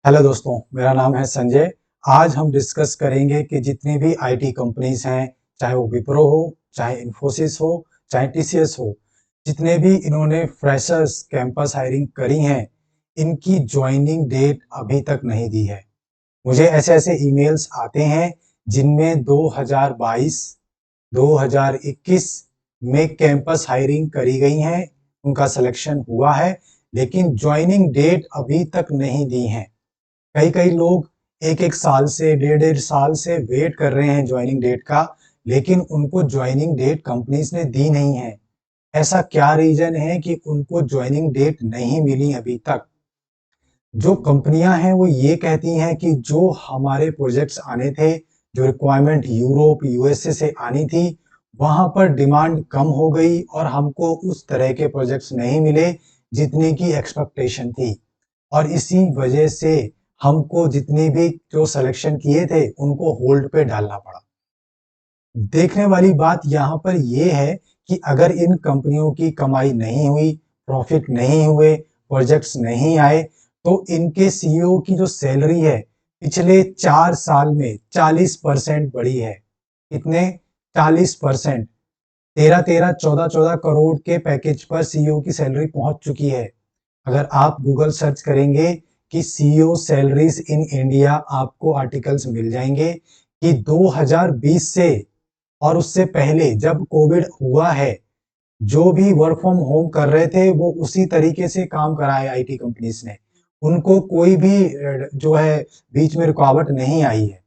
Hello दोस्तों, मेरा नाम है संजय। आज हम डिस्कस करेंगे कि जितनी भी आईटी कंपनीज हैं, चाहे वो विप्रो हो, चाहे इन्फोसिस हो, चाहे टीसीएस हो, जितने भी इन्होंने फ्रेशर्स कैंपस हायरिंग करी हैं, इनकी ज्वाइनिंग डेट अभी तक नहीं दी है। मुझे ऐसे-ऐसे ईमेल्स आते हैं जिनमें 2022, 2021 में कैंपस हायरिंग करी गई हैं, उनका सिलेक्शन हुआ है, लेकिन ज्वाइनिंग डेट अभी तक नहीं दी हैं। कई-कई लोग 1-1 साल से, डेढ़-डेढ़ साल से वेट कर रहे हैं ज्वाइनिंग डेट का, लेकिन उनको ज्वाइनिंग डेट कंपनीज़ ने दी नहीं है। ऐसा क्या रीज़न है कि उनको ज्वाइनिंग डेट नहीं मिली अभी तक? जो कंपनियां हैं वो ये कहती हैं कि जो हमारे प्रोजेक्ट्स आने थे, जो रिक्वायरमेंट यूरोप, यूएसए से आनी थी, वहां पर डिमांड कम हो गई और हमको उस तरह के प्रोजेक्ट्स नहीं मिले जितने की एक्सपेक्टेशन थी। और इसी वजह से हमको जितने भी जो सिलेक्शन किए थे उनको होल्ड पे डालना पड़ा। देखने वाली बात यहाँ पर ये है कि अगर इन कंपनियों की कमाई नहीं हुई, प्रॉफिट नहीं हुए, प्रोजेक्ट्स नहीं आए, तो इनके सीईओ की जो सैलरी है पिछले 4 साल में 40% बढ़ी है। कितने? 40%। 13-13, 14-14 करोड़ के पैकेज पर सीईओ की सैलरी पहुंच चुकी है। अगर आप गूगल सर्च करेंगे कि सीईओ सैलरीज इन इंडिया, आपको आर्टिकल्स मिल जाएंगे कि 2020 से और उससे पहले जब कोविड हुआ है, जो भी वर्क फ्रॉम होम कर रहे थे वो उसी तरीके से काम करा है आईटी कंपनीज ने। उनको कोई भी जो है बीच में रुकावट नहीं आई है।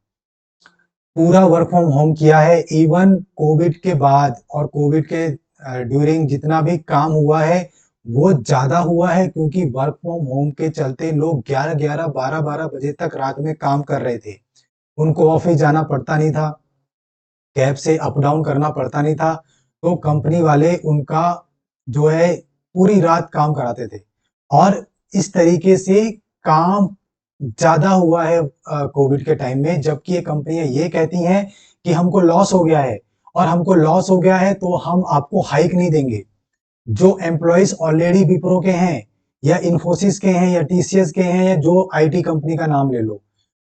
पूरा वर्क फ्रॉम होम किया है। इवन कोविड के बाद और कोविड के ड्यूरिंग जितना भी काम हुआ है वो ज्यादा हुआ है, क्योंकि वर्क फ्रॉम होम के चलते लोग 11-11, 12-12 बजे तक रात में काम कर रहे थे। उनको ऑफिस जाना पड़ता नहीं था, कैब से अप डाउन करना पड़ता नहीं था, तो कंपनी वाले उनका जो है पूरी रात काम कराते थे। और इस तरीके से काम ज्यादा हुआ है कोविड के टाइम में, जबकि ये कंपनियां ये कहती हैं कि हमको लॉस हो गया है, और हमको लॉस हो गया है तो हम आपको हाइक नहीं देंगे। जो एम्प्लॉयज ऑलरेडी विप्रो के हैं, या इन्फोसिस के हैं, या टीसीएस के हैं, या जो आईटी कंपनी का नाम ले लो,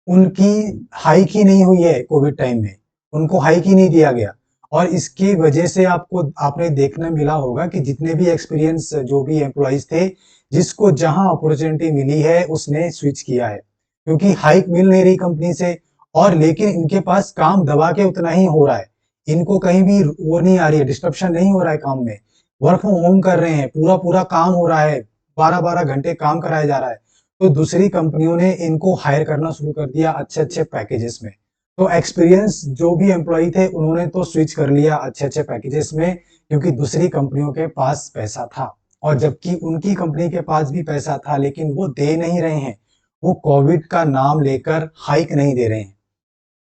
उनकी हाइक ही नहीं हुई है कोविड टाइम में। उनको हाइक ही नहीं दिया गया। और इसकी वजह से आपने देखने मिला होगा कि जितने भी एक्सपीरियंस जो भी एम्प्लॉयज थे, जिसको जहां अपॉर्चुनिटी मिली है उसने स्विच किया है, क्योंकि हाइक मिल नहीं रही कंपनी से। और लेकिन इनके पास काम दबा के उतना ही हो रहा है, इनको कहीं भी वो नहीं आ रही है, डिस्ट्रप्शन नहीं हो रहा है काम में। वर्क फ्रॉम होम कर रहे हैं, पूरा पूरा काम हो रहा है, 12-12 घंटे काम कराया जा रहा है। तो दूसरी कंपनियों ने इनको हायर करना शुरू कर दिया अच्छे अच्छे पैकेजेस में। तो एक्सपीरियंस जो भी एम्प्लॉय थे उन्होंने तो स्विच कर लिया अच्छे अच्छे पैकेजेस में, क्योंकि दूसरी कंपनियों के पास पैसा था। और जबकि उनकी कंपनी के पास भी पैसा था, लेकिन वो दे नहीं रहे हैं। वो कोविड का नाम लेकर हाइक नहीं दे रहे हैं।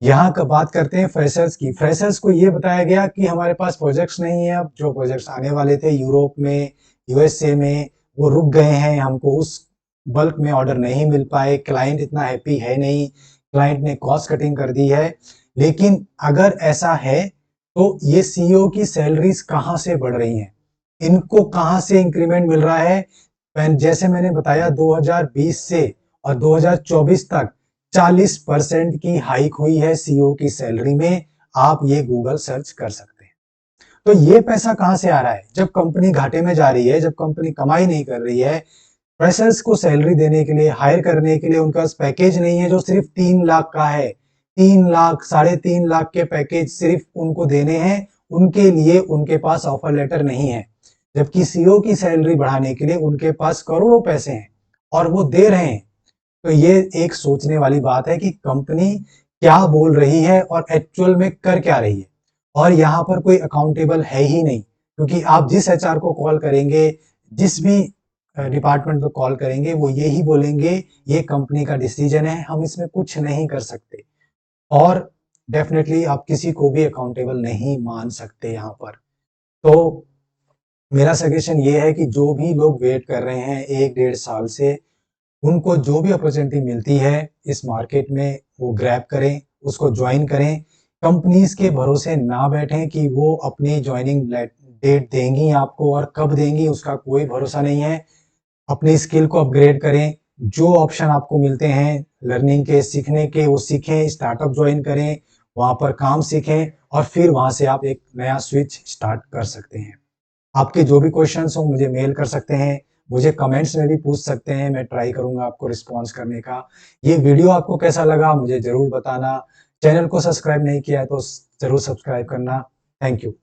यहाँ का बात करते हैं फ्रेशर्स की। फ्रेशर्स को ये बताया गया कि हमारे पास प्रोजेक्ट्स नहीं है, अब जो प्रोजेक्ट्स आने वाले थे यूरोप में, यूएसए में, वो रुक गए हैं, हमको उस बल्क में ऑर्डर नहीं मिल पाए, क्लाइंट इतना हैप्पी है नहीं, क्लाइंट ने कॉस्ट कटिंग कर दी है। लेकिन अगर ऐसा है तो ये सीईओ की सैलरीज कहाँ से बढ़ रही हैं, इनको कहाँ से इंक्रीमेंट मिल रहा है? जैसे मैंने बताया 2020 से और 2024 तक 40% की हाइक हुई है सीईओ की सैलरी में। आप ये गूगल सर्च कर सकते हैं। तो ये पैसा कहां से आ रहा है जब कंपनी घाटे में जा रही है, जब कंपनी कमाई नहीं कर रही है? फ्रेशर्स को सैलरी देने के लिए, हायर करने के लिए उनके पास पैकेज नहीं है जो सिर्फ 3 लाख का है। 3 लाख, 3.5 लाख के पैकेज सिर्फ उनको देने हैं, उनके लिए उनके पास ऑफर लेटर नहीं है। जबकि सीईओ की सैलरी बढ़ाने के लिए उनके पास करोड़ों पैसे हैं और वो दे रहे हैं। तो ये एक सोचने वाली बात है कि कंपनी क्या बोल रही है और एक्चुअल में कर क्या रही है। और यहाँ पर कोई अकाउंटेबल है ही नहीं, क्योंकि आप जिस एचआर को कॉल करेंगे, जिस भी डिपार्टमेंट पे कॉल करेंगे, वो यही बोलेंगे ये कंपनी का डिसीजन है, हम इसमें कुछ नहीं कर सकते। और डेफिनेटली आप किसी को भी अकाउंटेबल नहीं मान सकते यहाँ पर। तो मेरा सजेशन ये है कि जो भी लोग वेट कर रहे हैं 1-1.5 साल से, उनको जो भी अपॉर्चुनिटी मिलती है इस मार्केट में वो ग्रैब करें, उसको ज्वाइन करें। कंपनीज के भरोसे ना बैठें कि वो अपनी ज्वाइनिंग डेट देंगी आपको और कब देंगी उसका कोई भरोसा नहीं है। अपनी स्किल को अपग्रेड करें, जो ऑप्शन आपको मिलते हैं लर्निंग के, सीखने के, वो सीखें, स्टार्टअप ज्वाइन करें, वहाँ पर काम सीखें और फिर वहाँ से आप एक नया स्विच स्टार्ट कर सकते हैं। आपके जो भी क्वेश्चंस हो मुझे मेल कर सकते हैं, मुझे कमेंट्स में भी पूछ सकते हैं, मैं ट्राई करूँगा आपको रिस्पॉन्स करने का। ये वीडियो आपको कैसा लगा मुझे ज़रूर बताना। चैनल को सब्सक्राइब नहीं किया है तो ज़रूर सब्सक्राइब करना। Thank you.